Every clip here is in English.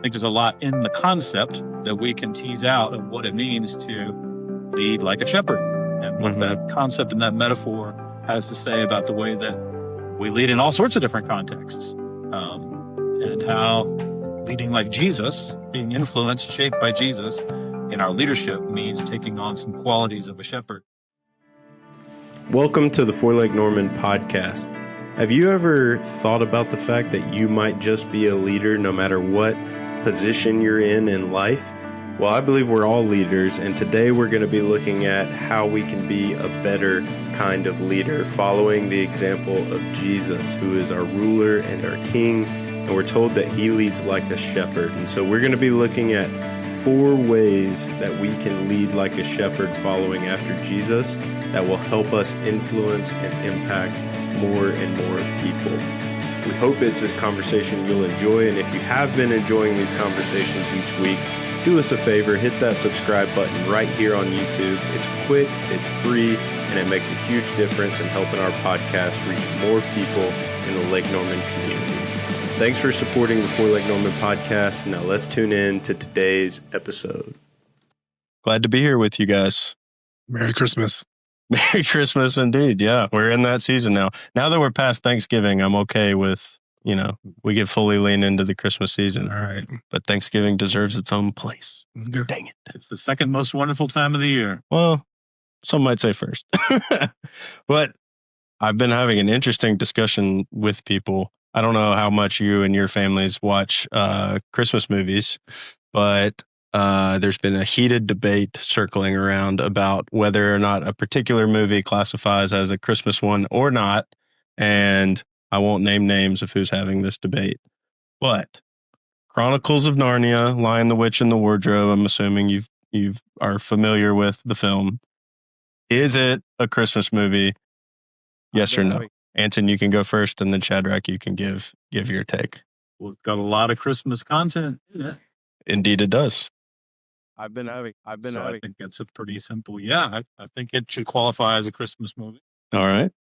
think there's a lot in the concept that we can tease out of what it means to lead like a shepherd and what that concept and that metaphor has to say about the way that we lead in all sorts of different contexts, and how leading like Jesus, being influenced, shaped by Jesus in our leadership means taking on some qualities of a shepherd. Welcome to the Four Lake Norman podcast. Have you ever thought about the fact that you might just be a leader no matter what position you're in life? Well, I believe we're all leaders, and today we're going to be looking at how we can be a better kind of leader, following the example of Jesus, who is our ruler and our king, and we're told that he leads like a shepherd. And so we're going to be looking at 4 ways that we can lead like a shepherd following after Jesus that will help us influence and impact more and more people. We hope it's a conversation you'll enjoy, and if you have been enjoying these conversations each week, do us a favor, hit that subscribe button right here on YouTube. It's quick, it's free, and it makes a huge difference in helping our podcast reach more people in the Lake Norman community. Thanks for supporting the Four Lake Norman podcast. Now let's tune in to today's episode. Glad to be here with you guys. Merry Christmas. Merry Christmas indeed. Yeah, we're in that season now. Now that we're past Thanksgiving, I'm okay with, we get fully lean into the Christmas season. All right. But Thanksgiving deserves its own place. Okay. Dang it. It's the second most wonderful time of the year. Well, some might say first. But I've been having an interesting discussion with people. I don't know how much you and your families watch Christmas movies, but there's been a heated debate circling around about whether or not a particular movie classifies as a Christmas one or not. And I won't name names of who's having this debate. But Chronicles of Narnia, Lion, the Witch, and the Wardrobe, I'm assuming you are familiar with the film. Is it a Christmas movie? Yes or no? Anton, you can go first, and then Shadrach, you can give your take. Well, it's got a lot of Christmas content in it. Indeed, it does. I think that's a pretty simple. Yeah, I think it should qualify as a Christmas movie. All right.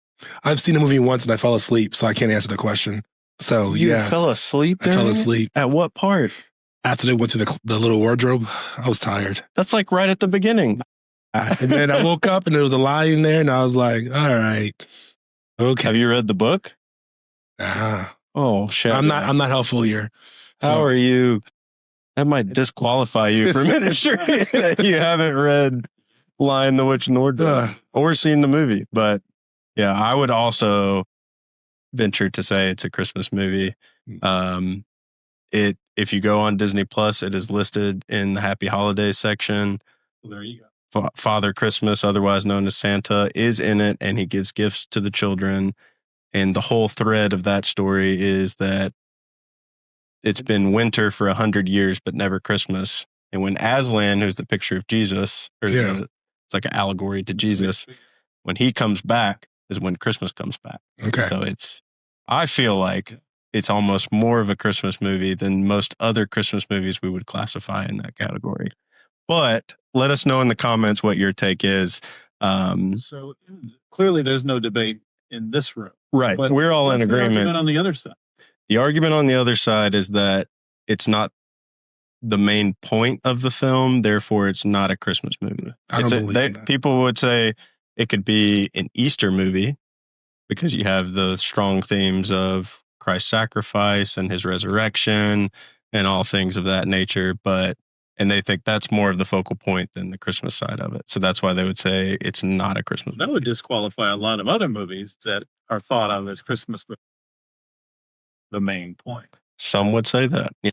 I've seen a movie once and I fell asleep, so I can't answer the question. So you fell asleep. I fell asleep. At what part? After they went to the little wardrobe, I was tired. That's like right at the beginning. And then I woke up and there was a lion there, and I was like, "All right, okay." Have you read the book? Oh, shit! I'm not helpful here. How are you? That might disqualify you for ministry. You haven't read Lion, the Witch, and the Wardrobe or seen the movie. But yeah, I would also venture to say it's a Christmas movie. If you go on Disney Plus, it is listed in the Happy Holidays section. Well, there you go. Father Christmas, otherwise known as Santa, is in it, and he gives gifts to the children. And the whole thread of that story is that it's been winter for 100 years, but never Christmas. And when Aslan, who's the picture of Jesus, it's like an allegory to Jesus, when he comes back is when Christmas comes back. Okay. So I feel like it's almost more of a Christmas movie than most other Christmas movies we would classify in that category. But let us know in the comments what your take is. So clearly there's no debate in this room. Right. But we're all in agreement. The argument on the other side? The argument on the other side is that it's not the main point of the film, therefore it's not a Christmas movie. I don't believe that. People would say it could be an Easter movie because you have the strong themes of Christ's sacrifice and his resurrection and all things of that nature, and they think that's more of the focal point than the Christmas side of it. So that's why they would say it's not a Christmas movie. That would disqualify a lot of other movies that are thought of as Christmas movies. The main point. Some would say that. Yeah.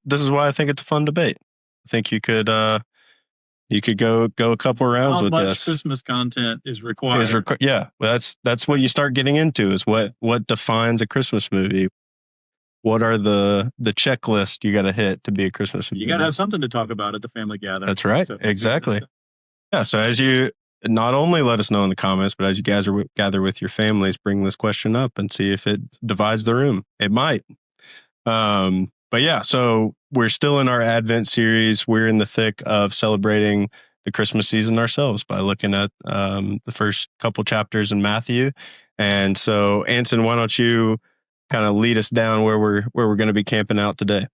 This is why I think it's a fun debate. I think you could go a couple rounds with this. How much Christmas content is required? Yeah, that's what you start getting into is what defines a Christmas movie. What are the checklist you got to hit to be a Christmas movie? You got to have something to talk about at the family gathering. That's right. So, exactly. Yeah. So as you not only let us know in the comments, but as you guys gather with your families, bring this question up and see if it divides the room. It might. But yeah, so we're still in our Advent series. We're in the thick of celebrating the Christmas season ourselves by looking at the first couple chapters in Matthew. And so, Anson, why don't you kind of lead us down where we're going to be camping out today.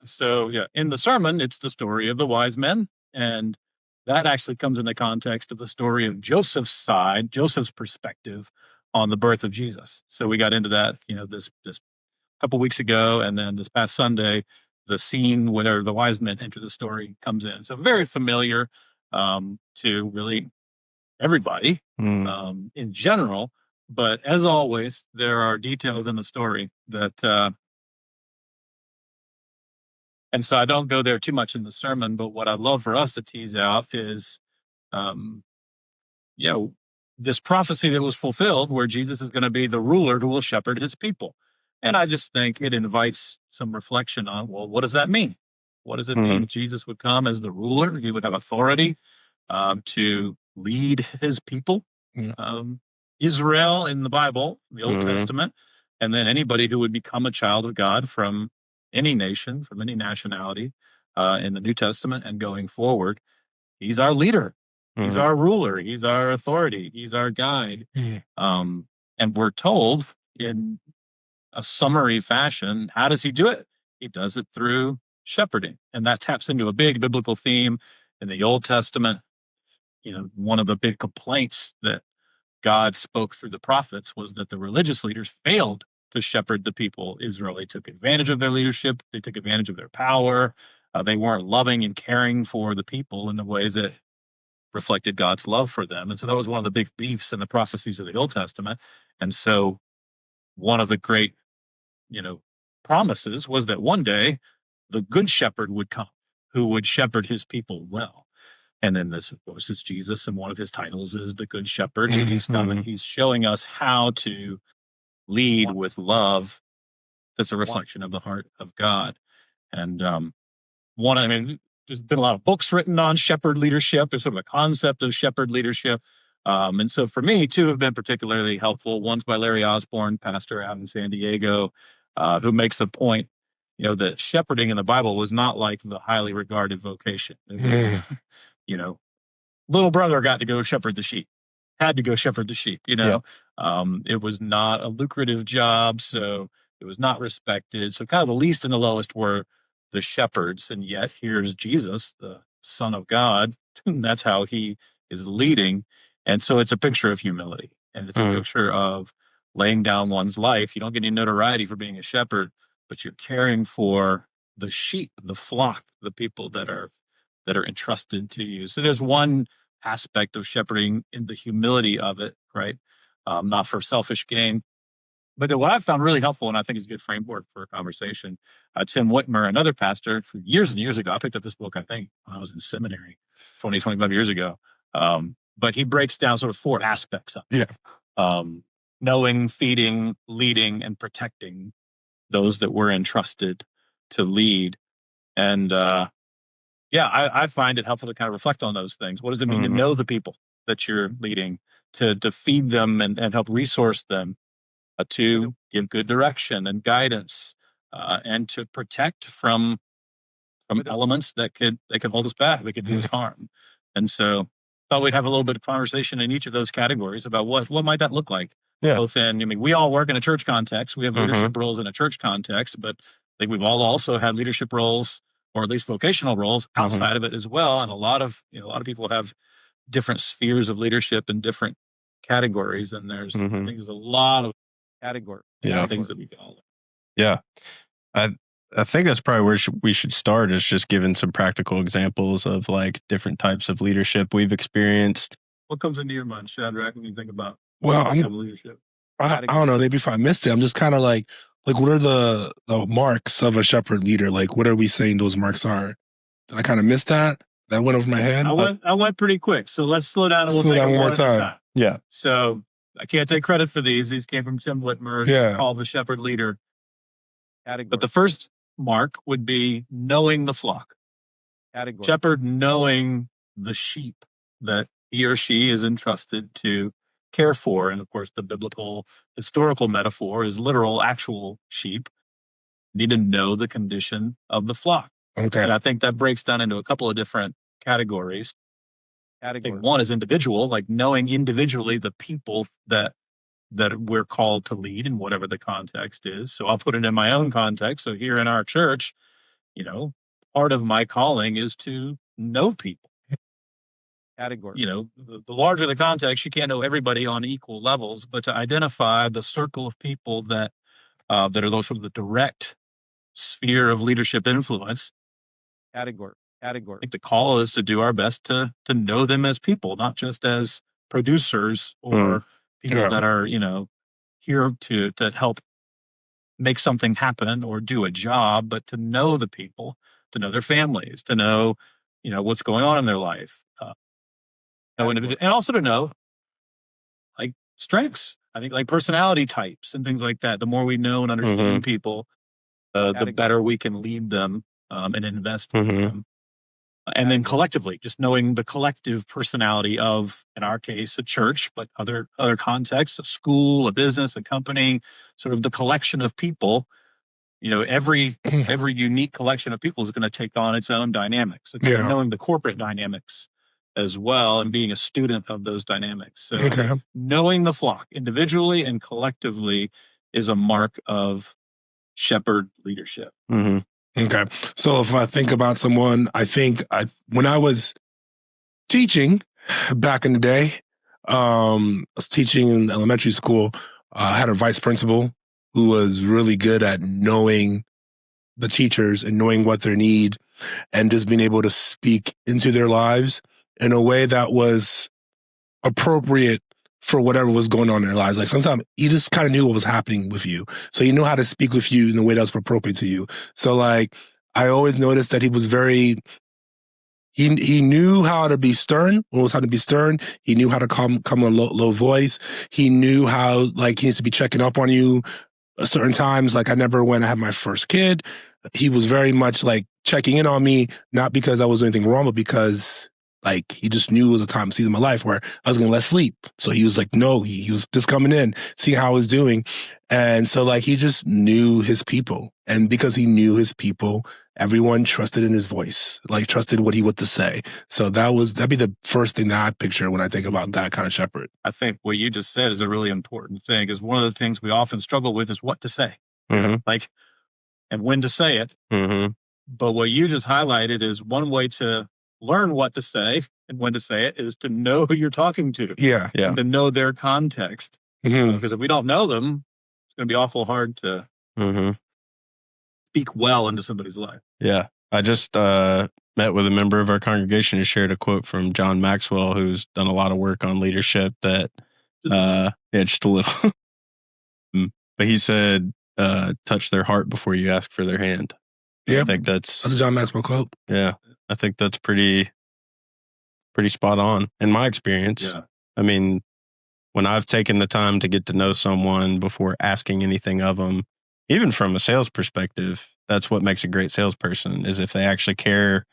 So, yeah, in the sermon, it's the story of the wise men. And that actually comes in the context of the story of Joseph's perspective on the birth of Jesus. So we got into that, this couple weeks ago. And then this past Sunday, the scene where the wise men enter the story comes in. So very familiar to really everybody in general. But as always, there are details in the story that and so I don't go there too much in the sermon, but what I'd love for us to tease out is, um, this prophecy that was fulfilled where Jesus is going to be the ruler who will shepherd his people. And I just think it invites some reflection on, well, what does that mean? What does it mean? Jesus would come as the ruler. He would have authority to lead his people. Israel in the Bible, the Old Testament, and then anybody who would become a child of God from any nation, from any nationality in the New Testament and going forward. He's our leader. He's our ruler. He's our authority. He's our guide. And we're told in a summary fashion, how does he do it? He does it through shepherding. And that taps into a big biblical theme in the Old Testament. One of the big complaints that God spoke through the prophets was that the religious leaders failed to shepherd the people. Israel, they took advantage of their leadership. They took advantage of their power. They weren't loving and caring for the people in the way that reflected God's love for them. And so that was one of the big beefs in the prophecies of the Old Testament. And so one of the great, promises was that one day the good shepherd would come who would shepherd his people well. And then this, of course, is Jesus, and one of his titles is the Good Shepherd. And he's coming, he's showing us how to lead with love that's a reflection of the heart of God. And there's been a lot of books written on shepherd leadership. There's sort of a concept of shepherd leadership. And so for me, two have been particularly helpful. One's by Larry Osborne, pastor out in San Diego, who makes a point, that shepherding in the Bible was not like the highly regarded vocation. Little brother got to go shepherd the sheep, had to go shepherd the sheep, It was not a lucrative job, so it was not respected. So kind of the least and the lowest were the shepherds. And yet here's Jesus, the Son of God. That's how he is leading. And so it's a picture of humility, and it's a picture of laying down one's life. You don't get any notoriety for being a shepherd, but you're caring for the sheep, the flock, the people that are entrusted to you. So there's one aspect of shepherding in the humility of it, right? Not for selfish gain. But then what I've found really helpful, and I think is a good framework for a conversation, Tim Whitmer, another pastor, years and years ago, I picked up this book, I think, when I was in seminary 25 years ago. But he breaks down sort of four aspects of it. Knowing, feeding, leading, and protecting those that we're entrusted to lead. And I find it helpful to kind of reflect on those things. What does it mean to know the people that you're leading, to feed them and help resource them, to give good direction and guidance, and to protect from elements that could hold us back, that could do us harm. And so thought we'd have a little bit of conversation in each of those categories about what might that look like. Both we all work in a church context. We have leadership roles in a church context, but I think we've all also had leadership roles, or at least vocational roles outside of it as well. And a lot of people have different spheres of leadership in different categories. And I think there's a lot of categories, things that we can all learn. Yeah. I think that's probably where we should start, is just giving some practical examples of like different types of leadership we've experienced. What comes into your mind, Shadrach, when you think about leadership? I don't know. Maybe if I missed it, I'm just kind of like what are the marks of a shepherd leader? Like, what are we saying those marks are? Did I kind of miss that? That went over my head. I went pretty quick. So let's slow down and we'll take one more time. Yeah. So I can't take credit for these. These came from Tim Whitmer, called the shepherd leader category. But the first mark would be knowing the flock. Category. Shepherd knowing the sheep that he or she is entrusted to care for. And of course, the biblical historical metaphor is literal, actual sheep. You need to know the condition of the flock. Okay. And I think that breaks down into a couple of different categories. I think one is individual, like knowing individually the people that that we're called to lead in whatever the context is. So I'll put it in my own context. So here in our church, part of my calling is to know people. Category. The larger the context, you can't know everybody on equal levels, but to identify the circle of people that are those sort of the direct sphere of leadership influence. Category. I think the call is to do our best to know them as people, not just as producers or people that are, here to help make something happen or do a job, but to know the people, to know their families, to know, what's going on in their life. And also to know like strengths. I think like personality types and things like that. The more we know and understand people, the better we can lead them and invest in them. And then collectively, just knowing the collective personality of, in our case, a church, but other contexts, a school, a business, a company, sort of the collection of people. Every unique collection of people is going to take on its own dynamics. So knowing the corporate dynamics as well and being a student of those dynamics. So knowing the flock individually and collectively is a mark of shepherd leadership. Okay. So if I think about someone, when I was teaching back in the day, I was teaching in elementary school. I had a vice principal who was really good at knowing the teachers and knowing what their need and just being able to speak into their lives in a way that was appropriate for whatever was going on in their lives. Like sometimes he just kind of knew what was happening with you. So he knew how to speak with you in the way that was appropriate to you. So like, I always noticed that he was he knew how to be stern when it was time to be stern. He knew how to come a low voice. He knew how like he needs to be checking up on you at certain times. Like when I had my first kid, he was very much like checking in on me, not because I was doing anything wrong, but because like he just knew it was a time season of my life where I was going to let sleep. So he was like, no, he was just coming in, seeing how I was doing. And so like, he just knew his people. And because he knew his people, everyone trusted in his voice, like trusted what he would to say. So that'd be the first thing that I picture when I think about that kind of shepherd. I think what you just said is a really important thing, is one of the things we often struggle with is what to say, like, and when to say it. But what you just highlighted is one way to learn what to say and when to say it is to know who you're talking to. And to know their context. Because if we don't know them, it's going to be awful hard to speak well into somebody's life. Yeah. I just met with a member of our congregation who shared a quote from John Maxwell, who's done a lot of work on leadership that, just a little. But he said, touch their heart before you ask for their hand. I think that's a John Maxwell quote. Yeah. I think that's pretty spot on in my experience. Yeah. I mean, when I've taken the time to get to know someone before asking anything of them, even from a sales perspective, that's what makes a great salesperson, is if they actually care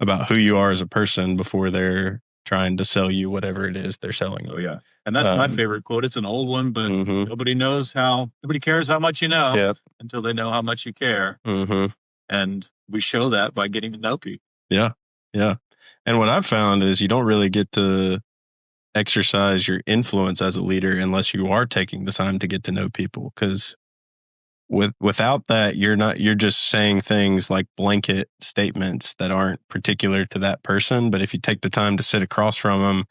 about who you are as a person before they're trying to sell you whatever it is they're selling. Oh yeah. And that's my favorite quote. It's an old one, but nobody cares how much you know until they know how much you care. And we show that by getting to know people. Yeah. Yeah. And what I've found is you don't really get to exercise your influence as a leader unless you are taking the time to get to know people. Because without that, you're just saying things like blanket statements that aren't particular to that person. But if you take the time to sit across from them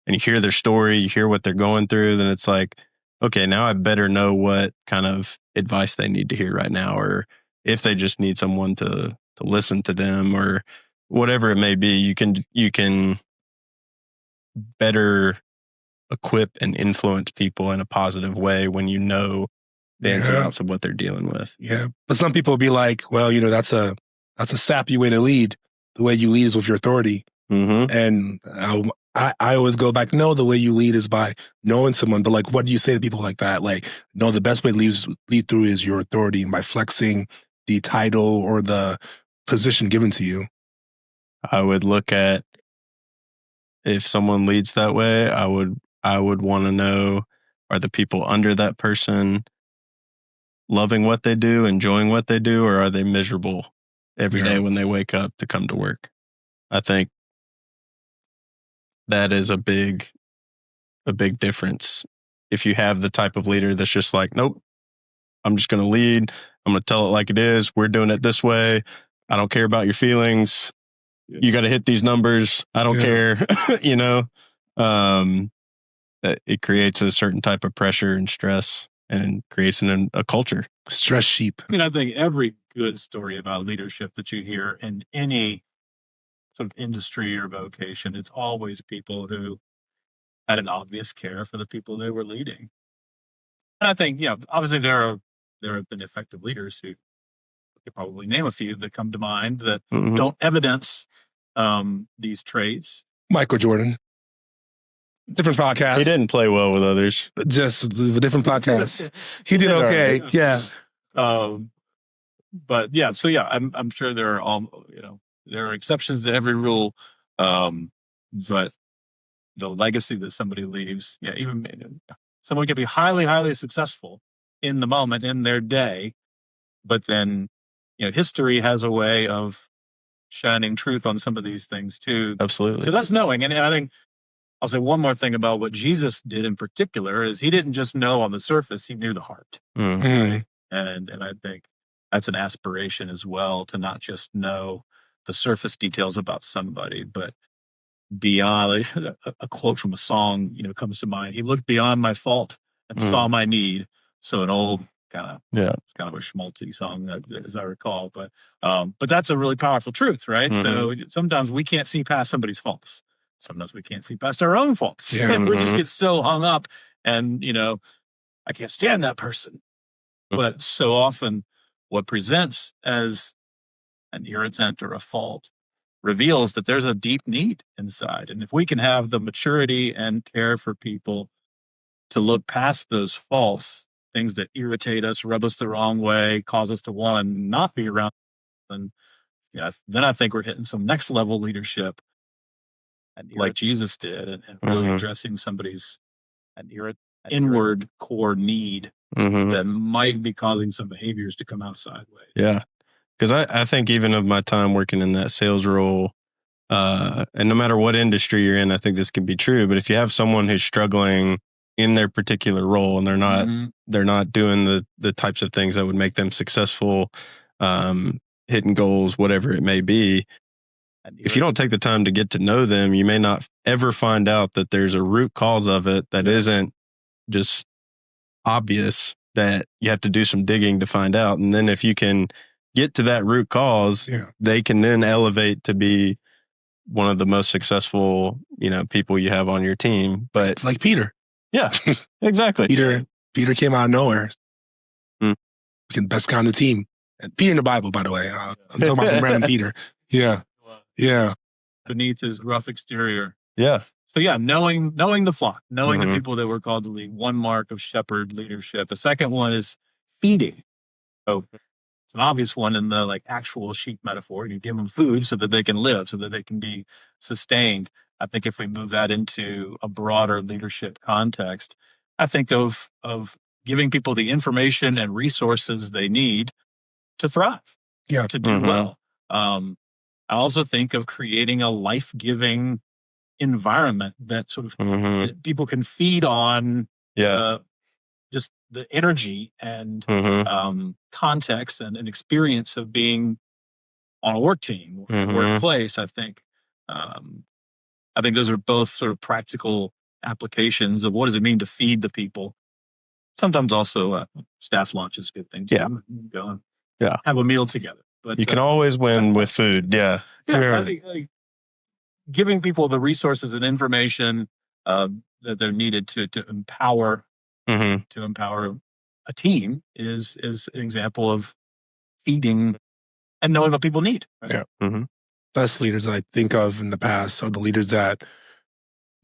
and you hear their story, you hear what they're going through, then it's like, okay, now I better know what kind of advice they need to hear right now, or if they just need someone to listen to them, or whatever it may be. You can better equip and influence people in a positive way when you know the ins and outs of what they're dealing with. Yeah. But some people will be like, well, that's a sappy way to lead. The way you lead is with your authority. And I always go back, no, the way you lead is by knowing someone. But like, what do you say to people like that? Like, no, the best way to lead through is your authority, by flexing the title or the position given to you. I would look at, if someone leads that way, I would want to know, are the people under that person loving what they do, enjoying what they do, or are they miserable every day when they wake up to come to work? I think that is a big difference if you have the type of leader that's just like, nope, I'm just going to lead. I'm going to tell it like it is. We're doing it this way. I don't care about your feelings. You got to hit these numbers. I don't care. You know, it creates a certain type of pressure and stress and creates a culture. Stress sheep. I mean, I think every good story about leadership that you hear in any sort of industry or vocation, it's always people who had an obvious care for the people they were leading. And I think, obviously there have been effective leaders who, you could probably name a few that come to mind that don't evidence these traits. Michael Jordan. Different podcast. He didn't play well with others. Just different podcasts. He did okay. Yeah. But I'm sure there are there are exceptions to every rule. But the legacy that somebody leaves, even someone can be highly, highly successful in the moment, in their day, but then, history has a way of shining truth on some of these things too. Absolutely. So that's knowing. And I think I'll say one more thing about what Jesus did in particular is he didn't just know on the surface, he knew the heart. And I think that's an aspiration as well, to not just know the surface details about somebody, but beyond. A quote from a song, comes to mind. He looked beyond my fault and saw my need. So an old kind of a schmaltzy song, as I recall. But that's a really powerful truth, right? So sometimes we can't see past somebody's faults. Sometimes we can't see past our own faults. Yeah. We just get so hung up, and I can't stand that person. But so often, what presents as an irritant or a fault reveals that there's a deep need inside. And if we can have the maturity and care for people to look past those faults, things that irritate us, rub us the wrong way, cause us to want to not be around, then I think we're hitting some next level leadership, like Jesus did, and really addressing somebody's inward core need that might be causing some behaviors to come out sideways. Yeah. Because I think even of my time working in that sales role, and no matter what industry you're in, I think this can be true. But if you have someone who's struggling in their particular role and they're not doing the types of things that would make them successful, hitting goals, whatever it may be, if you don't take the time to get to know them, you may not ever find out that there's a root cause of it that isn't just obvious, that you have to do some digging to find out. And then if you can get to that root cause, they can then elevate to be one of the most successful, people you have on your team. But it's like Peter. Yeah, exactly. Peter came out of nowhere. Became best guy on the team. And Peter in the Bible, by the way. I'm talking about some random Peter. Yeah. Yeah. Beneath his rough exterior. Yeah. So knowing the flock, knowing the people that we're called to lead. One mark of shepherd leadership. The second one is feeding. So it's an obvious one in the actual sheep metaphor. You give them food so that they can live, so that they can be sustained. I think if we move that into a broader leadership context, I think of giving people the information and resources they need to thrive, to do well. I also think of creating a life-giving environment that sort of that people can feed on just the energy and context and experience of being on a work team or a workplace. I think those are both sort of practical applications of what does it mean to feed the people. Sometimes also staff lunch is a good thing too. Go and have a meal together. But you can always win with food. I think giving people the resources and information that they're needed to empower a team is an example of feeding and knowing what people need. Right? Yeah. Best leaders I think of in the past are the leaders that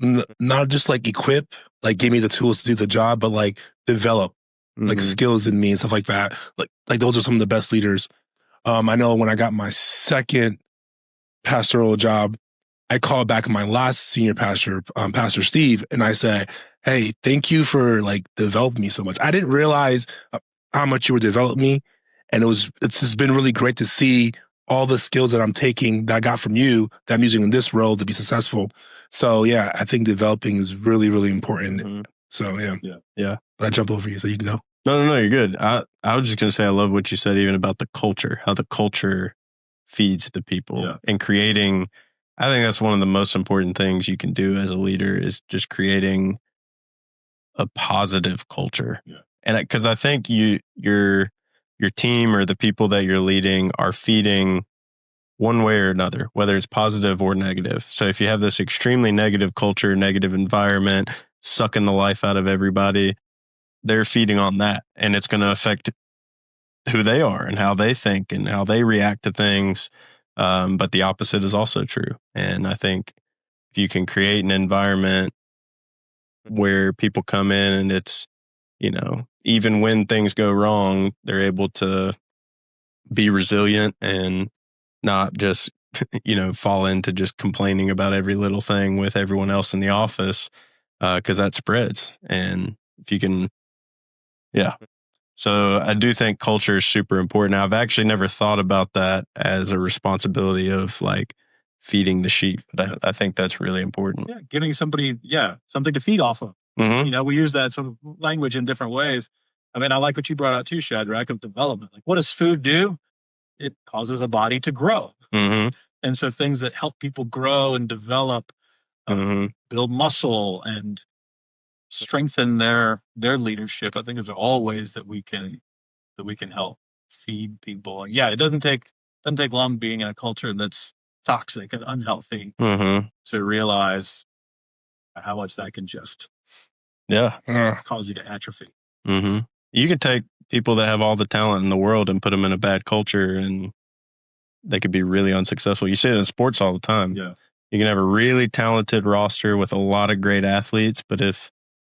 not just equip, give me the tools to do the job, but develop skills in me and stuff like that. Like those are some of the best leaders. I know when I got my second pastoral job, I called back my last senior pastor, Pastor Steve, and I said, "Hey, thank you for developing me so much. I didn't realize how much you were developing me, and it's just been really great to see all the skills that I'm taking that I got from you that I'm using in this role to be successful." So yeah, I think developing is really, really important So yeah. Yeah. But I jumped over you, so you can go. No, you're good. I was just going to say, I love what you said, even about the culture, how the culture feeds the people and creating. I think that's one of the most important things you can do as a leader is just creating a positive culture. Yeah. And because I think your team or the people that you're leading are feeding one way or another, whether it's positive or negative. So if you have this extremely negative culture, negative environment, sucking the life out of everybody, they're feeding on that, and it's going to affect who they are and how they think and how they react to things. But the opposite is also true. And I think if you can create an environment where people come in and it's, even when things go wrong, they're able to be resilient and not just, fall into just complaining about every little thing with everyone else in the office, because that spreads. And if you can, yeah. So I do think culture is super important. I've actually never thought about that as a responsibility of like feeding the sheep, but I think that's really important. Yeah, giving somebody, something to feed off of. Mm-hmm. We use that sort of language in different ways. I mean, I like what you brought out too, Shadrach, of development. Like, what does food do? It causes a body to grow. Mm-hmm. And so things that help people grow and develop, build muscle and strengthen their leadership. I think those are all ways that we can help feed people. And yeah, it doesn't take long being in a culture that's toxic and unhealthy to realize how much that can just cause you to atrophy. Mm-hmm. You could take people that have all the talent in the world and put them in a bad culture, and they could be really unsuccessful. You see it in sports all the time. Yeah, you can have a really talented roster with a lot of great athletes, but if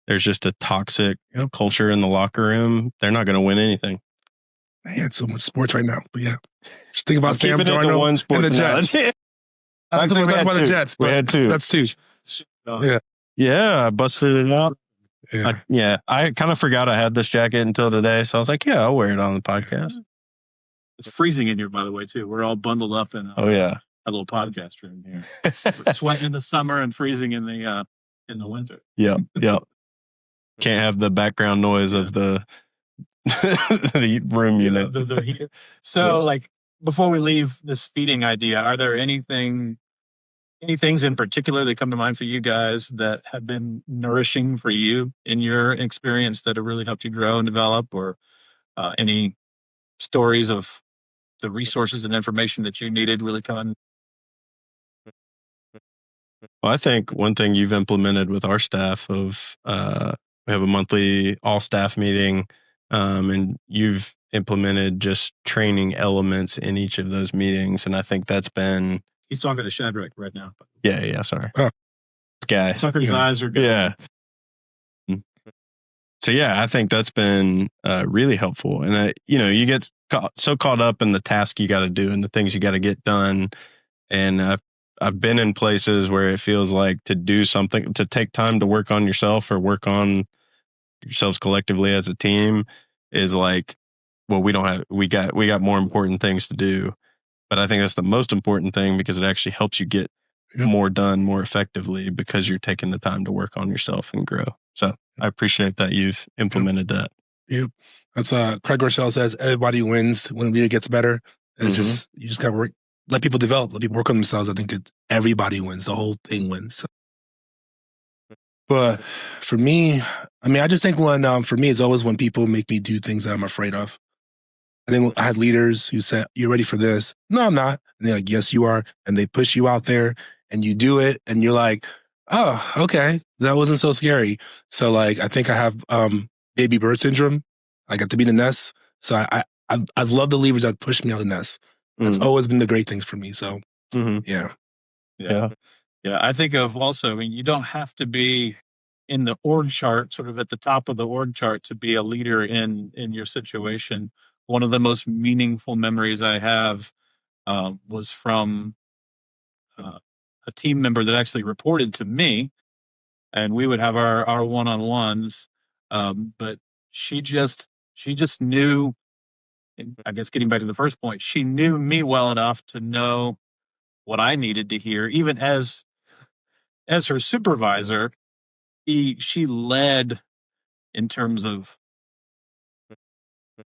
there's just a toxic culture in the locker room, they're not going to win anything. I had so much sports right now, but yeah. Just think about I'm Sam keeping it to one Darnold sport and the now. Jets. That's it. That's what we're talking about the Jets. We had two. That's two. Yeah, I busted it out. I kind of forgot I had this jacket until today, so I was like, yeah, I'll wear it on the podcast. It's freezing in here, by the way, too. We're all bundled up in a little podcast room here. We're sweating in the summer and freezing in the winter. Yep. Can't have the background noise of the the room unit. So, like, before we leave this feeding idea, are there any things in particular that come to mind for you guys that have been nourishing for you in your experience that have really helped you grow and develop, or any stories of the resources and information that you needed really coming? Well, I think one thing you've implemented with our staff of we have a monthly all staff meeting, and you've implemented just training elements in each of those meetings, and I think that's been. He's talking to Shadrach right now. Yeah. Sorry, oh. This guy. Tucker's eyes are good. Yeah. So yeah, I think that's been really helpful, and you get so caught up in the task you got to do and the things you got to get done, and I've been in places where it feels like to do something, to take time to work on yourself or work on yourselves collectively as a team is like, well, we got more important things to do. But I think that's the most important thing because it actually helps you get more done more effectively because you're taking the time to work on yourself and grow. So I appreciate that you've implemented that. Yep. That's Craig Rochelle says everybody wins when a leader gets better. It's you just gotta work, let people develop, let people work on themselves. I think everybody wins, the whole thing wins. So. But for me, I mean, I just think for me, it's always when people make me do things that I'm afraid of. I think I had leaders who said, "You're ready for this." No, I'm not. And they're like, "Yes, you are." And they push you out there and you do it. And you're like, "Oh, okay. That wasn't so scary." So like, I think I have baby bird syndrome. I got to be in the nest. So I love the leaders that push me out of the nest. That's always been the great things for me. So yeah. I think of also, I mean, you don't have to be in the org chart, sort of at the top of the org chart to be a leader in your situation. One of the most meaningful memories I have was from a team member that actually reported to me, and we would have our one-on-ones. But she just knew, I guess getting back to the first point, she knew me well enough to know what I needed to hear, even as her supervisor. she led in terms of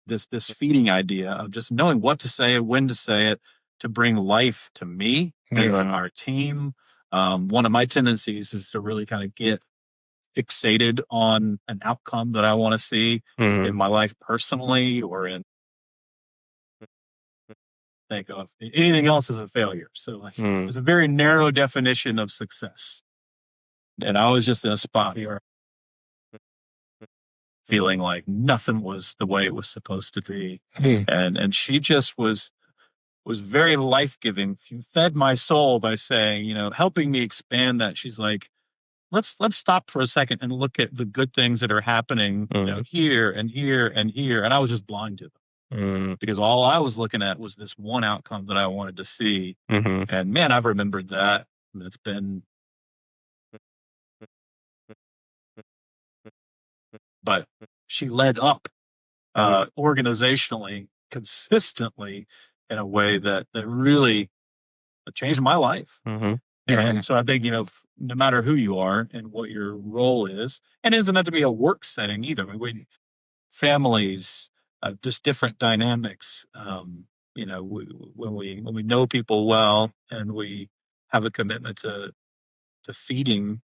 this feeding idea of just knowing what to say and when to say it to bring life to me and to our team. One of my tendencies is to really kind of get fixated on an outcome that I want to see in my life personally or in think of anything else as a failure. So like there's a very narrow definition of success. And I was just in a spot here feeling like nothing was the way it was supposed to be. And she just was very life-giving. She fed my soul by saying, you know, helping me expand that. She's like, let's stop for a second and look at the good things that are happening, you know, here and here and here. And I was just blind to them because all I was looking at was this one outcome that I wanted to see. And man, I've remembered that. It's been, but she led up organizationally, consistently in a way that really changed my life. And so I think, you know, no matter who you are and what your role is, and it doesn't have to be a work setting either. I mean, families, just different dynamics. You know, when we know people well and we have a commitment to feeding,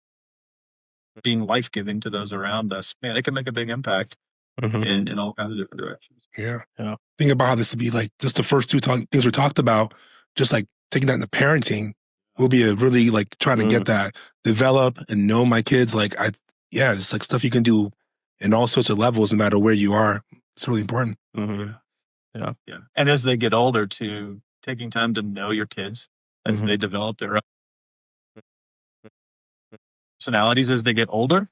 being life giving to those around us, man, it can make a big impact in all kinds of different directions. Yeah. Think about how this would be like just the first two things we talked about, just like taking that into parenting will be a really like trying to get that, develop and know my kids. Like it's like stuff you can do in all sorts of levels, no matter where you are. It's really important. Yeah. And as they get older too, taking time to know your kids as they develop their own personalities as they get older.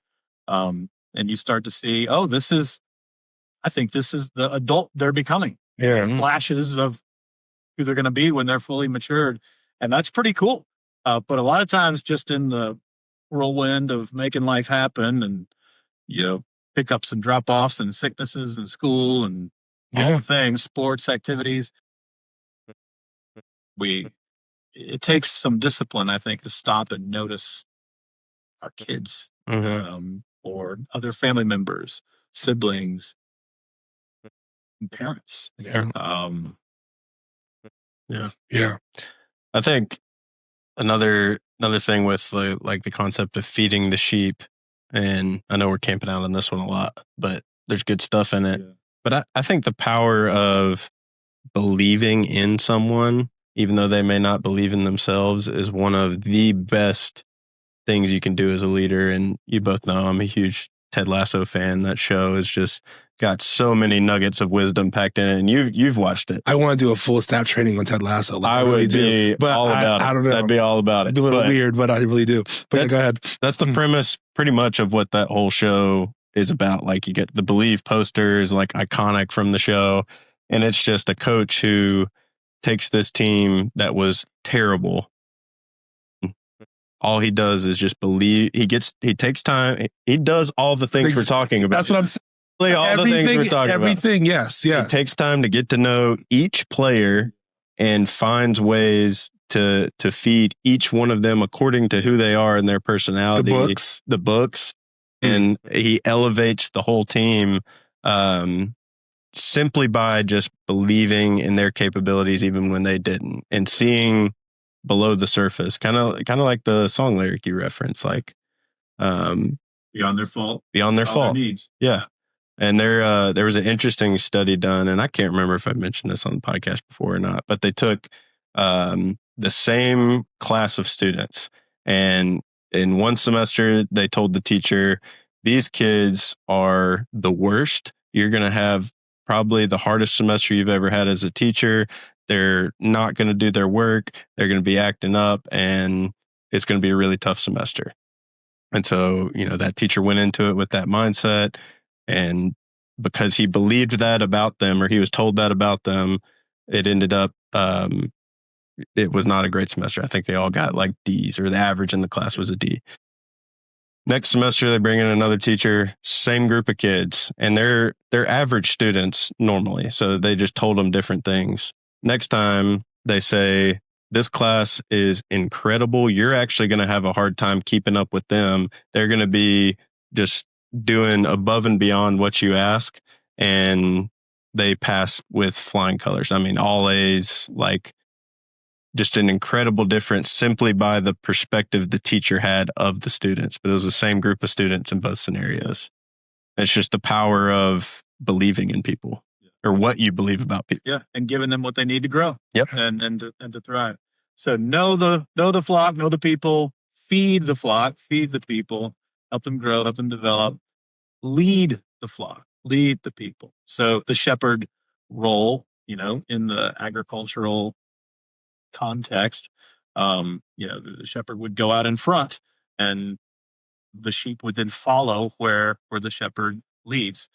And you start to see, I think this is the adult they're becoming. Flashes of who they're going to be when they're fully matured. And that's pretty cool. But a lot of times just in the whirlwind of making life happen and, you know, pickups and drop-offs and sicknesses in school and all the things, sports activities, it takes some discipline, I think, to stop and notice our kids or other family members, siblings, and parents. I think another thing with like the concept of feeding the sheep, and I know we're camping out on this one a lot, but there's good stuff in it. But I think the power of believing in someone, even though they may not believe in themselves, is one of the best things you can do as a leader. And you both know I'm a huge Ted Lasso fan. That show has just got so many nuggets of wisdom packed in it, and you've watched it. I want to do a full staff training on Ted Lasso. Like, I would be all about it. I don't know. That'd be all about it. It'd be a little weird, but I really do. But go ahead. That's the premise pretty much of what that whole show is about. Like, you get the Believe posters, like iconic from the show, and it's just a coach who takes this team that was terrible. All he does is just believe. He takes time. He does all the things we're talking about. That's what I'm saying. All the things we're talking about. Everything, yes. He takes time to get to know each player and finds ways to feed each one of them according to who they are and their personality. The books. And he elevates the whole team simply by just believing in their capabilities, even when they didn't, and seeing below the surface, kind of like the song lyric you referenced, like beyond their fault, their needs. Yeah. And there was an interesting study done, and I can't remember if I mentioned this on the podcast before or not, but they took the same class of students, and in one semester they told the teacher, these kids are the worst. You're going to have probably the hardest semester you've ever had as a teacher. They're not going to do their work. They're going to be acting up, and it's going to be a really tough semester. And so, that teacher went into it with that mindset. And because he believed that about them, or he was told that about them, it ended up, it was not a great semester. I think they all got like D's, or the average in the class was a D. Next semester, they bring in another teacher, same group of kids, and they're average students normally. So they just told them different things. Next time, they say, this class is incredible. You're actually going to have a hard time keeping up with them. They're going to be just doing above and beyond what you ask. And they pass with flying colors. I mean, all A's, like just an incredible difference simply by the perspective the teacher had of the students. But it was the same group of students in both scenarios. It's just the power of believing in people or what you believe about people. Yeah, and giving them what they need to grow. Yep. And to thrive. So know the flock, know the people, feed the flock, feed the people, help them grow, help them develop, lead the flock, lead the people. So the shepherd role, in the agricultural context, the shepherd would go out in front and the sheep would then follow where the shepherd leads.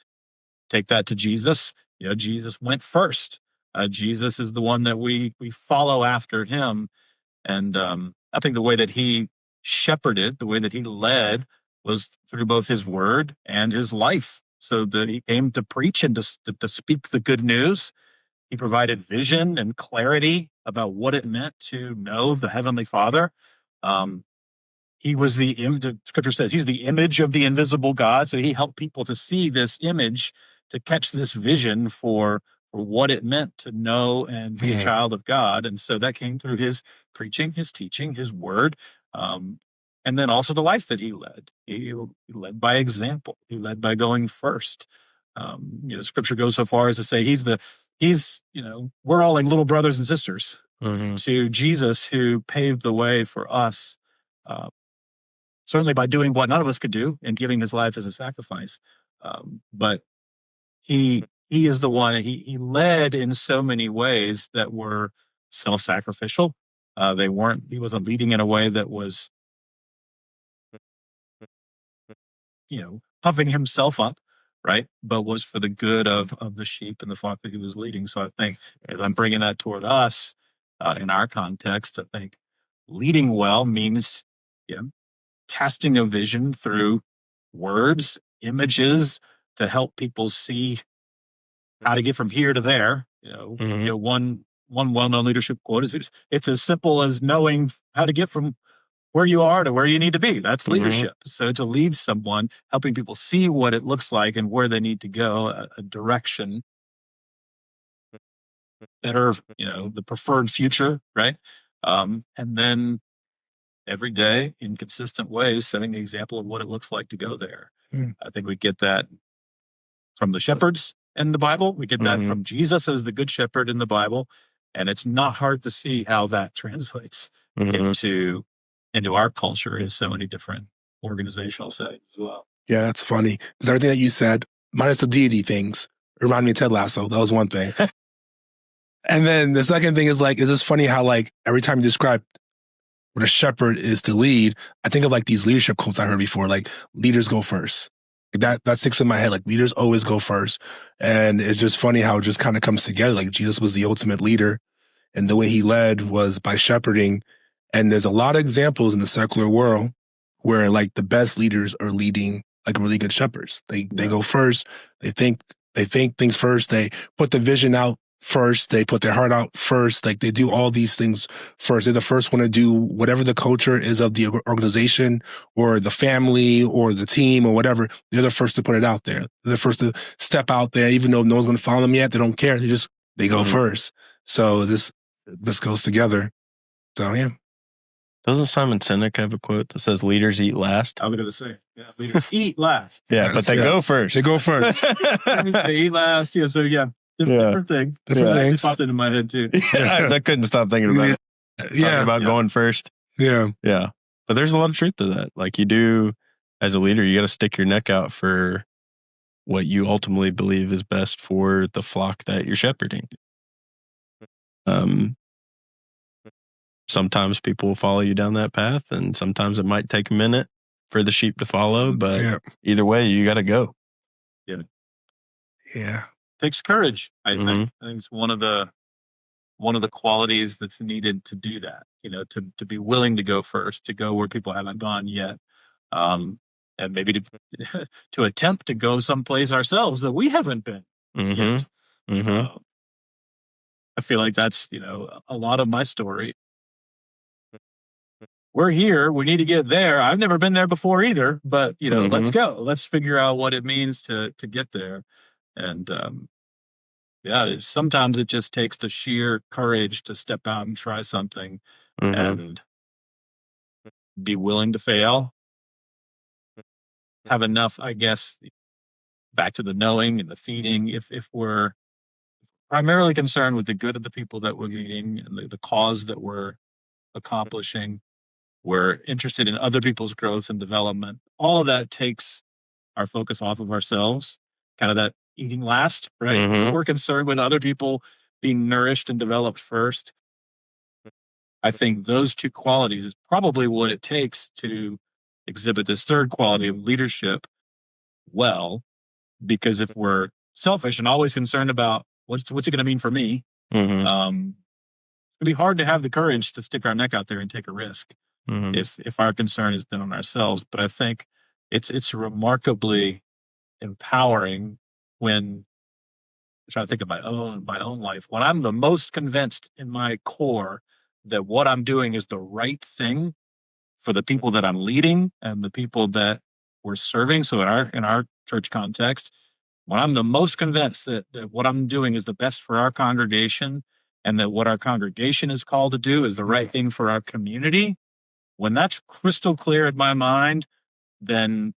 Take that to Jesus. Jesus went first. Jesus is the one that we follow after him. And I think the way that he shepherded, the way that he led was through both his word and his life. So that he came to preach and to speak the good news. He provided vision and clarity about what it meant to know the Heavenly Father. He was the scripture says he's the image of the invisible God. So he helped people to see this image, to catch this vision for what it meant to know and be a child of God. And so that came through his preaching, his teaching, his word, and then also the life that he led. He led by example. He led by going first. Scripture goes so far as to say we're all like little brothers and sisters to Jesus, who paved the way for us. Certainly by doing what none of us could do and giving his life as a sacrifice. But he is the one, he led in so many ways that were self-sacrificial. He wasn't leading in a way that was, puffing himself up, right? But was for the good of the sheep and the flock that he was leading. So I think if I'm bringing that toward us in our context, I think leading well means, casting a vision through words, images to help people see how to get from here to there. One well-known leadership quote is, "It's as simple as knowing how to get from where you are to where you need to be." That's leadership. So to lead someone, helping people see what it looks like and where they need to go, a direction, better, the preferred future, right? And then every day in consistent ways, setting the example of what it looks like to go there. I think we get that from the shepherds in the Bible. We get that from Jesus as the good shepherd in the Bible. And it's not hard to see how that translates into our culture in so many different organizational settings as well. Yeah, that's funny. Because everything that you said, minus the deity things, remind me of Ted Lasso. That was one thing. And then the second thing is it's just funny how every time you describe what a shepherd is to lead, I think of these leadership quotes I heard before, leaders go first. That sticks in my head. Leaders always go first. And it's just funny how it just kind of comes together. Jesus was the ultimate leader, and the way he led was by shepherding. And there's a lot of examples in the secular world where the best leaders are leading really good shepherds. They go first. They think things first. They put the vision out first. They put their heart out first. They do all these things first. They're the first one to do whatever the culture is of the organization or the family or the team or whatever. They're the first to put it out there. They're the first to step out there, even though no one's going to follow them yet. They don't care. They go first. So this goes together. So yeah. Doesn't Simon Sinek have a quote that says leaders eat last? I was going to say, leaders eat last. Yeah, but they go first. They go first. They eat last. So different things. Different things popped into my head too. I couldn't stop thinking about it. Talking about going first. Yeah. Yeah. But there's a lot of truth to that. You do, as a leader, you got to stick your neck out for what you ultimately believe is best for the flock that you're shepherding. Sometimes people will follow you down that path, and sometimes it might take a minute for the sheep to follow, but either way, you got to go. Yeah. Yeah. Takes courage, I think. I think it's one of the qualities that's needed to do that, to be willing to go first, to go where people haven't gone yet. And maybe to attempt to go someplace ourselves that we haven't been yet. I feel like that's, a lot of my story we're here. We need to get there. I've never been there before either, but let's Mhm. go. Let's figure out what it means to get there. And sometimes it just takes the sheer courage to step out and try something Mhm. and be willing to fail. Have enough, I guess, back to the knowing and the feeding. If we're primarily concerned with the good of the people that we're leading and the cause that we're accomplishing, we're interested in other people's growth and development. All of that takes our focus off of ourselves, kind of that eating last, right? Mhm. We're concerned with other people being nourished and developed first. I think those two qualities is probably what it takes to exhibit this third quality of leadership well. Because if we're selfish and always concerned about what's it going to mean for me, Mhm. it'd be hard to have the courage to stick our neck out there and take a risk Mhm. if our concern has been on ourselves. But I think it's remarkably empowering when I try to think of my own life, when I'm the most convinced in my core that what I'm doing is the right thing for the people that I'm leading and the people that we're serving. So in our church context, when I'm the most convinced that what I'm doing is the best for our congregation and that what our congregation is called to do is the right thing for our community, when that's crystal clear in my mind, then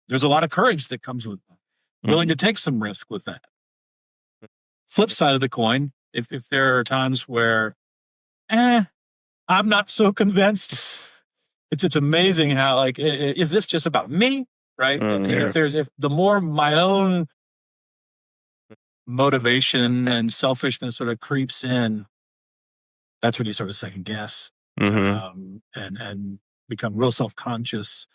there's a lot of courage that comes with that. Willing to take some risk with that. Flip side of the coin, if there are times where, I'm not so convinced, it's amazing how is this just about me, right? And Mhm. if the more my own motivation and selfishness sort of creeps in, that's when you sort of second guess Mhm. and become real self conscious.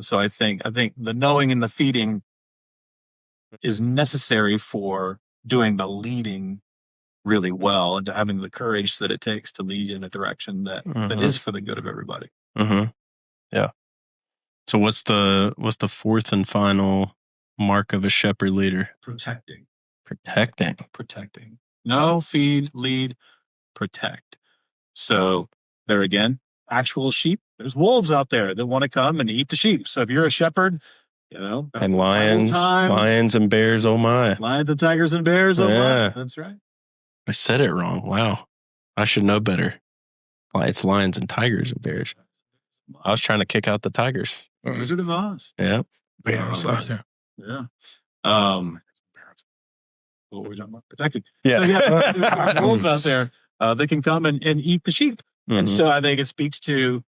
So I think the knowing and the feeding is necessary for doing the leading really well and to having the courage that it takes to lead in a direction that Mhm. is for the good of everybody. Mhm. Yeah. So what's the fourth and final mark of a shepherd leader? Protecting. Protecting. No, feed, lead, protect. So there again, actual sheep. There's wolves out there that want to come and eat the sheep. So if you're a shepherd, And lions and bears, oh my. Lions and tigers and bears, oh my. Yeah. That's right. I said it wrong. Wow. I should know better. It's lions and tigers and bears. I was trying to kick out the tigers. Wizard of Oz. Yeah. Bears. Yeah. What were we talking about? Protecting. Yeah. So there's wolves out there. They can come and eat the sheep. And Mhm. so I think it speaks to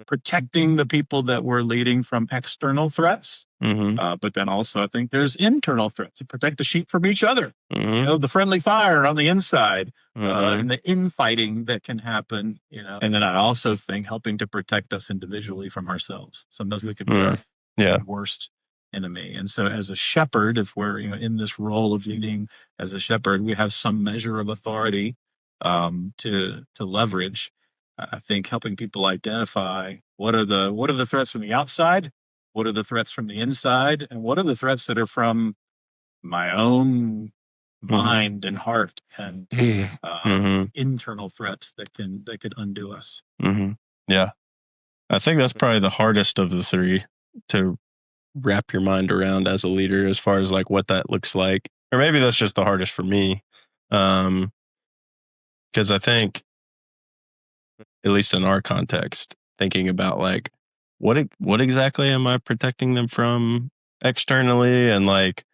protecting the people that we're leading from external threats. Mhm. But then also I think there's internal threats to protect the sheep from each other. Mhm. The friendly fire on the inside Mhm. and the infighting that can happen. And then I also think helping to protect us individually from ourselves. Sometimes we could be our Yeah. worst enemy. And so as a shepherd, if we're in this role of leading as a shepherd, we have some measure of authority to leverage. I think helping people identify what are the threats from the outside, what are the threats from the inside, and what are the threats that are from my own mind and heart and internal threats that could undo us. Mhm. Yeah. I think that's probably the hardest of the three to wrap your mind around as a leader, as far as like what that looks like. Or maybe that's just the hardest for me. Because I think, at least in our context, thinking about like what exactly am I protecting them from externally, and like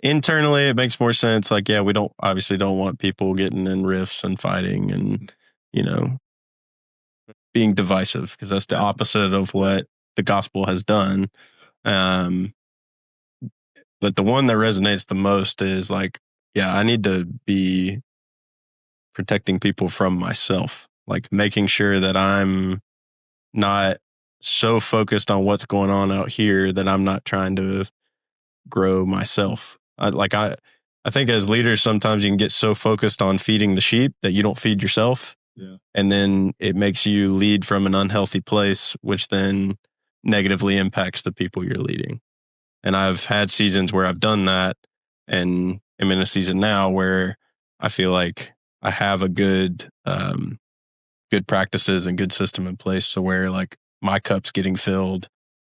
internally it makes more sense. Like, yeah, we obviously don't want people getting in rifts and fighting and being divisive, because that's the opposite of what the gospel has done. But the one that resonates the most is like, yeah, I need to be protecting people from myself, like making sure that I'm not so focused on what's going on out here that I'm not trying to grow myself. I think as leaders, sometimes you can get so focused on feeding the sheep that you don't feed yourself. Yeah. And then it makes you lead from an unhealthy place, which then negatively impacts the people you're leading. And I've had seasons where I've done that, and I'm in a season now where I feel like I have a good good practices and good system in place, so where like my cup's getting filled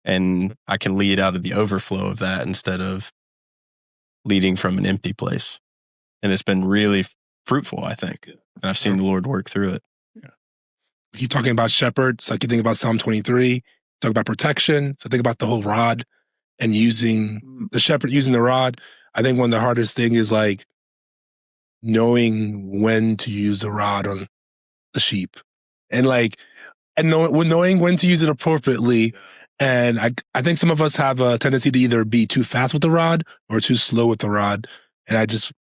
and I can lead out of the overflow of that instead of leading from an empty place. And it's been really fruitful, I think. And I've seen the Lord work through it. Keep talking about shepherds, like you think about Psalm 23, talk about protection. So think about the whole rod and using the shepherd, using the rod. I think one of the hardest thing is like knowing when to use the rod on the sheep and knowing when to use it appropriately. And I think some of us have a tendency to either be too fast with the rod or too slow with the rod. And I don't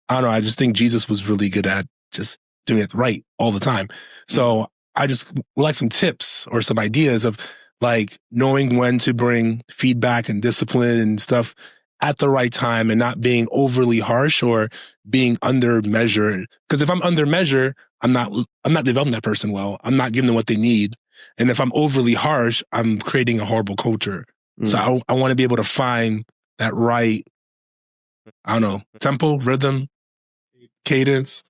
know, I just think Jesus was really good at just doing it right all the time. So I just would like some tips or some ideas of like knowing when to bring feedback and discipline and stuff at the right time and not being overly harsh or being under measure. Because if I'm under measure, I'm not developing that person well. I'm not giving them what they need. And if I'm overly harsh, I'm creating a horrible culture. So I want to be able to find that right, I don't know, tempo, rhythm, cadence.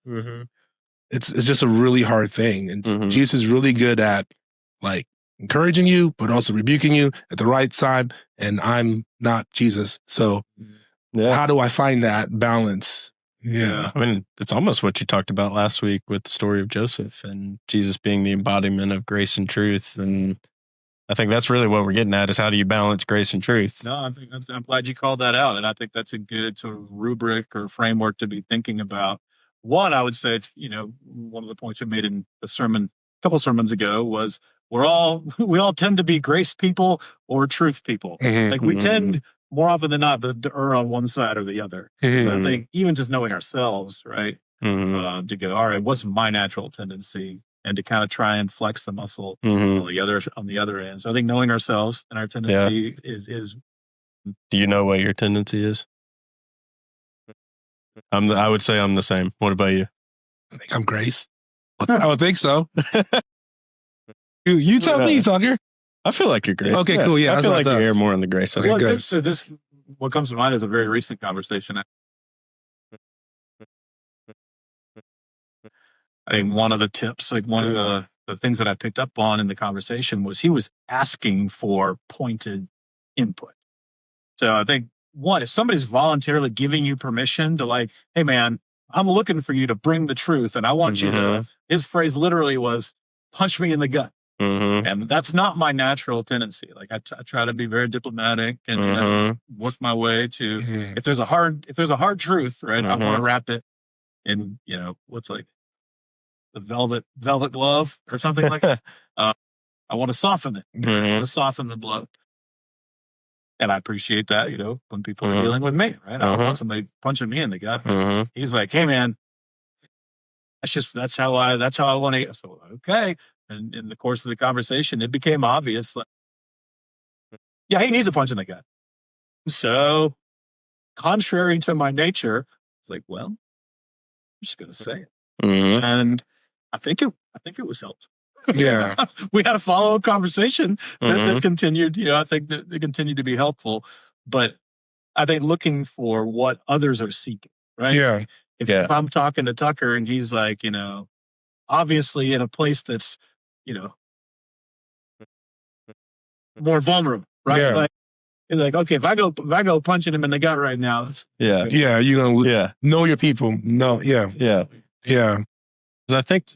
It's just a really hard thing. And Jesus is really good at like encouraging you, but also rebuking you at the right time. And I'm not Jesus. So how do I find that balance? Yeah. I mean, it's almost what you talked about last week with the story of Joseph and Jesus being the embodiment of grace and truth. And I think that's really what we're getting at is how do you balance grace and truth? No, I'm glad you called that out. And I think that's a good sort of rubric or framework to be thinking about. One, I would say, one of the points we made in the sermon a couple sermons ago was we all tend to be grace people or truth people. Like we tend more often than not to err on one side or the other. So I think even just knowing ourselves, right, to go, all right, what's my natural tendency, and to kind of try and flex the muscle on the other end. So I think knowing ourselves and our tendency is. Do you know what your tendency is? I would say I'm the same. What about you? I think I'm grace. I would think so. You tell me, Tucker. I feel like you're grace. Okay, cool. Yeah, I feel like you err more on the grace side. Okay, good. So what comes to mind is a very recent conversation. I think one of the tips, like one of the things that I picked up on in the conversation was he was asking for pointed input. So I think one, if somebody's voluntarily giving you permission to like, hey man, I'm looking for you to bring the truth and I want you to, his phrase literally was punch me in the gut. And that's not my natural tendency. Like I try to be very diplomatic and work my way to, if there's a hard truth, right, I want to wrap it in, what's like the velvet glove or something like that. I want to soften it. I want to soften the blow. And I appreciate that, when people are dealing with me, right? I don't want somebody punching me in the gut. He's like, hey man, that's how I want to. So, okay. And in the course of the conversation, it became obvious. Like, yeah, he needs a punch in the gut. So contrary to my nature, it's like, well, I'm just going to say it. And I think it was helpful. Yeah. We had a follow-up conversation that continued, I think that it continued to be helpful. But I think looking for what others are seeking, right? Yeah. If I'm talking to Tucker and he's like, obviously in a place that's, more vulnerable, right? Yeah. Like, okay, if I go punching him in the gut right now, you're gonna know your people. No, yeah. Because I think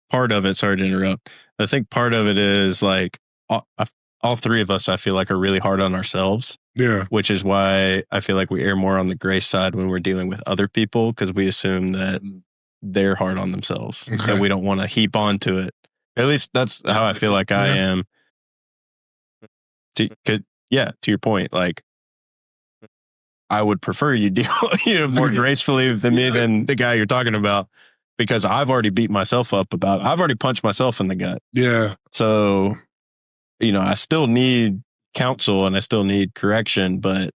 part of it, sorry to interrupt, I think part of it is like all three of us, I feel like, are really hard on ourselves. Yeah. Which is why I feel like we err more on the grace side when we're dealing with other people, because we assume that they're hard on themselves and we don't want to heap onto it. At least that's how I feel like I am. To your point, like I would prefer you deal more gracefully than me than the guy you're talking about, because I've already beat myself up I've already punched myself in the gut. Yeah. So, I still need counsel and I still need correction, but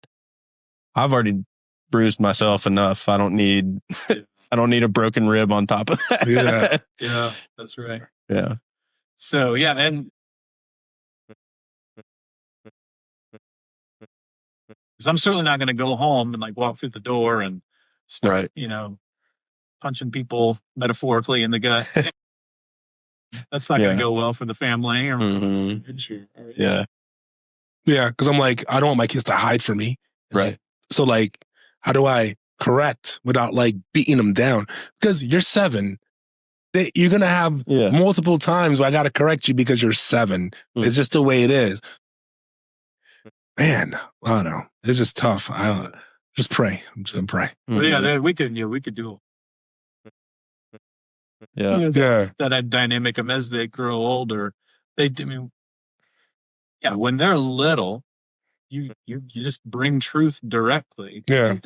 I've already bruised myself enough. I don't need a broken rib on top of that. Yeah, that's right. Yeah. So and because I'm certainly not going to go home and like walk through the door and start, punching people metaphorically in the gut. That's not going to go well for the family. Or, Yeah. Yeah, because I'm like, I don't want my kids to hide from me. Right. So like, how do I correct without like beating them down? Because you're 7. You're going to have multiple times where I got to correct you because you're 7. It's just the way it is. Man, I don't know. It's just tough. Just pray. I'm just going to pray. But yeah, we could do that dynamic. And as they grow older, when they're little, you just bring truth directly. Yeah.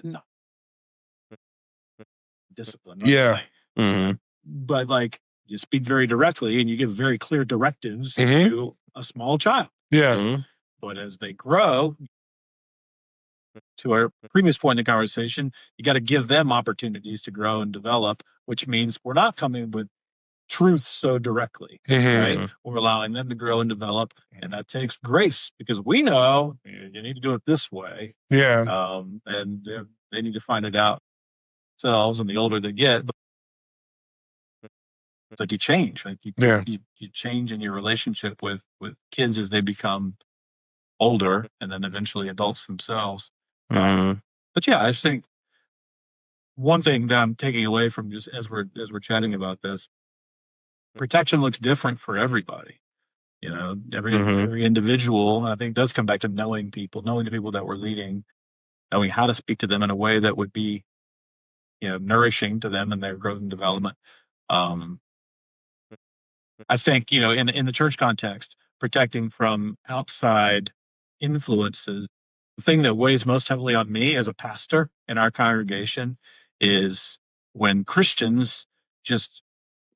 Discipline. Yeah. But like, you speak very directly and you give very clear directives to a small child. Yeah. But as they grow, to our previous point in the conversation, you got to give them opportunities to grow and develop, which means we're not coming with truth so directly, right? We're allowing them to grow and develop, and that takes grace because we know you need to do it this way. Yeah. And they need to find it out themselves, and the older they get, it's like you change. Like you change in your relationship with kids as they become older, and then eventually adults themselves. But yeah, I just think one thing that I'm taking away from just as we're chatting about this, protection looks different for everybody. Every individual, I think, does come back to knowing the people that we're leading, knowing how to speak to them in a way that would be, nourishing to them and their growth and development. I think, in the church context, protecting from outside influences, the thing that weighs most heavily on me as a pastor in our congregation is when Christians just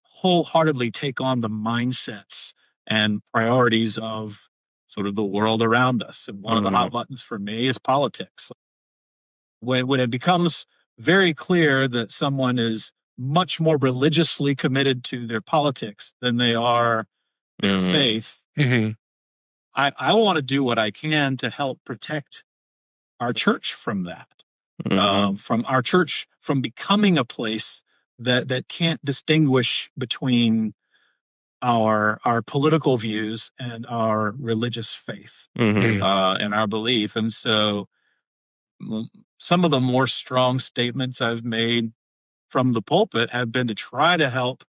wholeheartedly take on the mindsets and priorities of sort of the world around us. And one of the hot buttons for me is politics. When it becomes very clear that someone is much more religiously committed to their politics than they are their faith, I want to do what I can to help protect our church from that, from our church from becoming a place that can't distinguish between our political views and our religious faith and our belief. And so some of the more strong statements I've made from the pulpit have been to try to help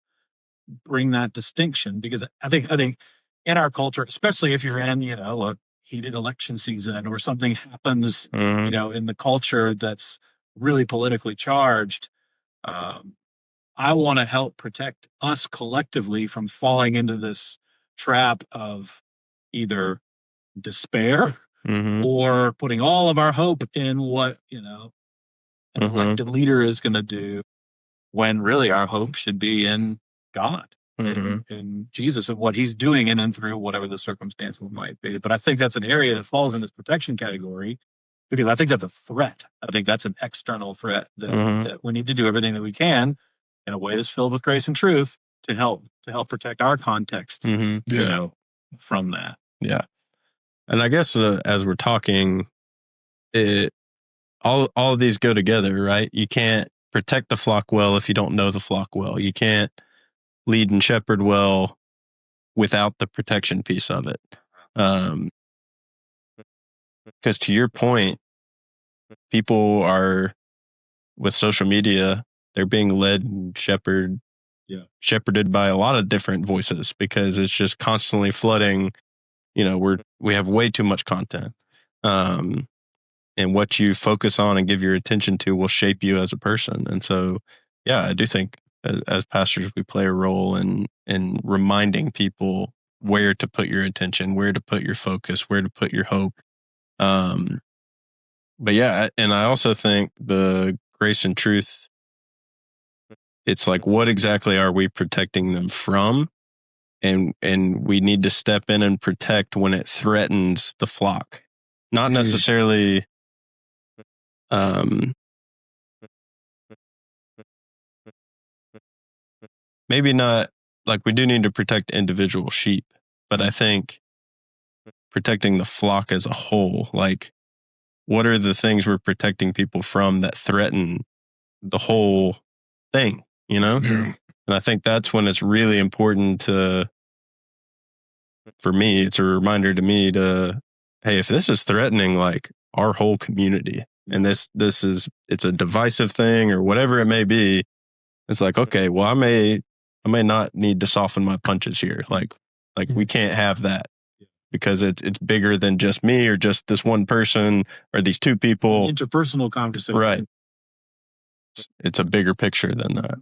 bring that distinction, because I think in our culture, especially if you're in, a heated election season or something happens, in the culture that's really politically charged, I want to help protect us collectively from falling into this trap of either despair or putting all of our hope in what, an elected leader is going to do, when really our hope should be in God, in Jesus, and what he's doing in and through whatever the circumstance might be. But I think that's an area that falls in this protection category, because I think that's a threat. I think that's an external threat that we need to do everything that we can in a way that's filled with grace and truth to help protect our context, from that. Yeah. And I guess as we're talking, all of these go together, right? You can't protect the flock well if you don't know the flock well. You can't lead and shepherd well without the protection piece of it. Because to your point, people are, with social media, they're being led and shepherded by a lot of different voices, because it's just constantly flooding. We have way too much content. And what you focus on and give your attention to will shape you as a person. And so, yeah, I do think as pastors, we play a role in reminding people where to put your attention, where to put your focus, where to put your hope. But yeah, and I also think the grace and truth, it's like, what exactly are we protecting them from? And we need to step in and protect when it threatens the flock. Not necessarily maybe not, like, we do need to protect individual sheep, but I think protecting the flock as a whole, like, what are the things we're protecting people from that threaten the whole thing, Yeah. And I think that's when it's really important for me, it's a reminder to me to, hey, if this is threatening like our whole community and it's a divisive thing or whatever it may be, it's like, okay, well, I may not need to soften my punches here. Like we can't have that because it's bigger than just me or just this one person or these two people. Interpersonal conversation. Right. It's a bigger picture than that.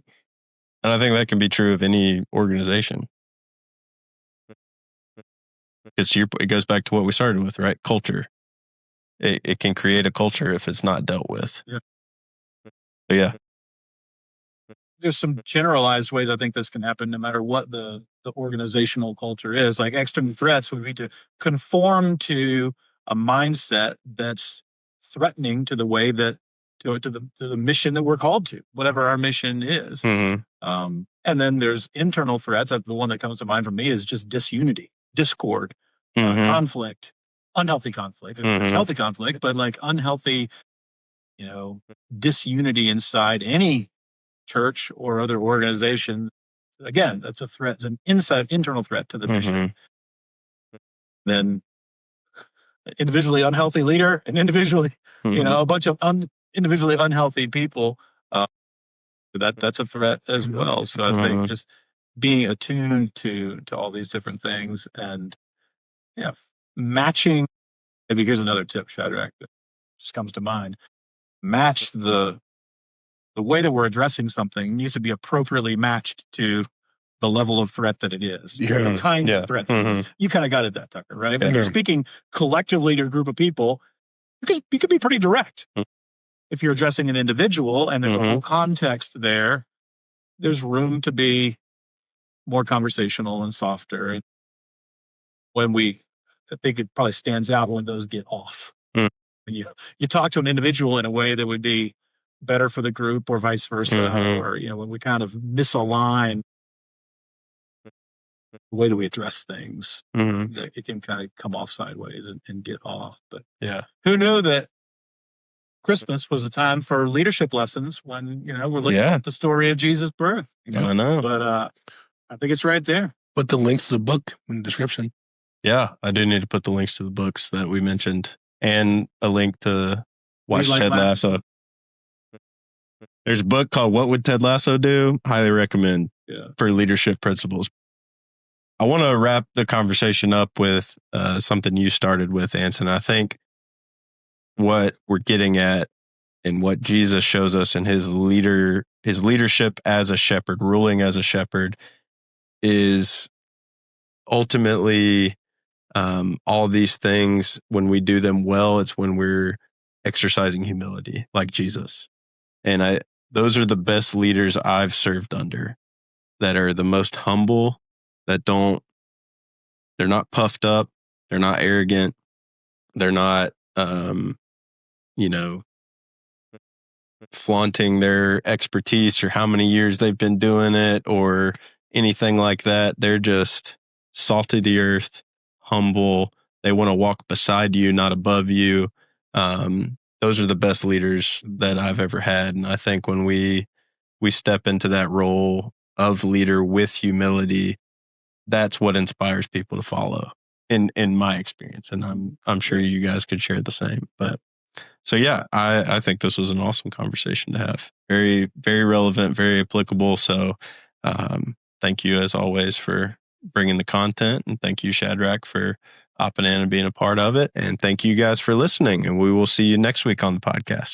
And I think that can be true of any organization. It goes back to what we started with, right? Culture. It can create a culture if it's not dealt with. Yeah. So, yeah. There's some generalized ways I think this can happen no matter what the organizational culture is. Like external threats would be to conform to a mindset that's threatening to the way that to the mission that we're called to, whatever our mission is. Mm-hmm. And then there's internal threats. The one that comes to mind for me is just disunity, discord, conflict, unhealthy conflict. There's healthy conflict, but like unhealthy, disunity inside any church or other organization. Again, that's a threat. It's an internal threat to the mission. Then individually unhealthy leader and individually, a bunch of individually unhealthy people. That's a threat as well. So I think just being attuned to all these different things and matching. Maybe here's another tip, Shadrach, that just comes to mind. Match the way that we're addressing something needs to be appropriately matched to the level of threat that it is. The kind of threat. You kind of got it, that Tucker, right? But if you're speaking collectively to a group of people, you could be pretty direct. If you're addressing an individual and there's a whole context there, there's room to be more conversational and softer. I think it probably stands out when those get off. When you talk to an individual in a way that would be better for the group or vice versa, or when we kind of misalign the way that we address things, it can kind of come off sideways and get off. But who knew that Christmas was a time for leadership lessons when we're looking at the story of Jesus' birth? I know, but I think it's right there. Put the links to the book in the description. Yeah, I do need to put the links to the books that we mentioned and a link to watch Ted Lasso. There's a book called What Would Ted Lasso Do? Highly recommend for leadership principles. I want to wrap the conversation up with something you started with, Anson. I think what we're getting at and what Jesus shows us in his leadership as a shepherd, ruling as a shepherd, is ultimately all these things, when we do them well, it's when we're exercising humility like Jesus. And those are the best leaders I've served under, that are the most humble, they're not puffed up, they're not arrogant, they're not, flaunting their expertise or how many years they've been doing it or anything like that. They're just salt of the earth, humble. They want to walk beside you, not above you. Those are the best leaders that I've ever had. And I think when we step into that role of leader with humility, that's what inspires people to follow in my experience. And I'm sure you guys could share the same. But so, I think this was an awesome conversation to have. Very, very relevant, very applicable. So thank you as always for bringing the content. And thank you, Shadrach, for hopping in and being a part of it. And thank you guys for listening. And we will see you next week on the podcast.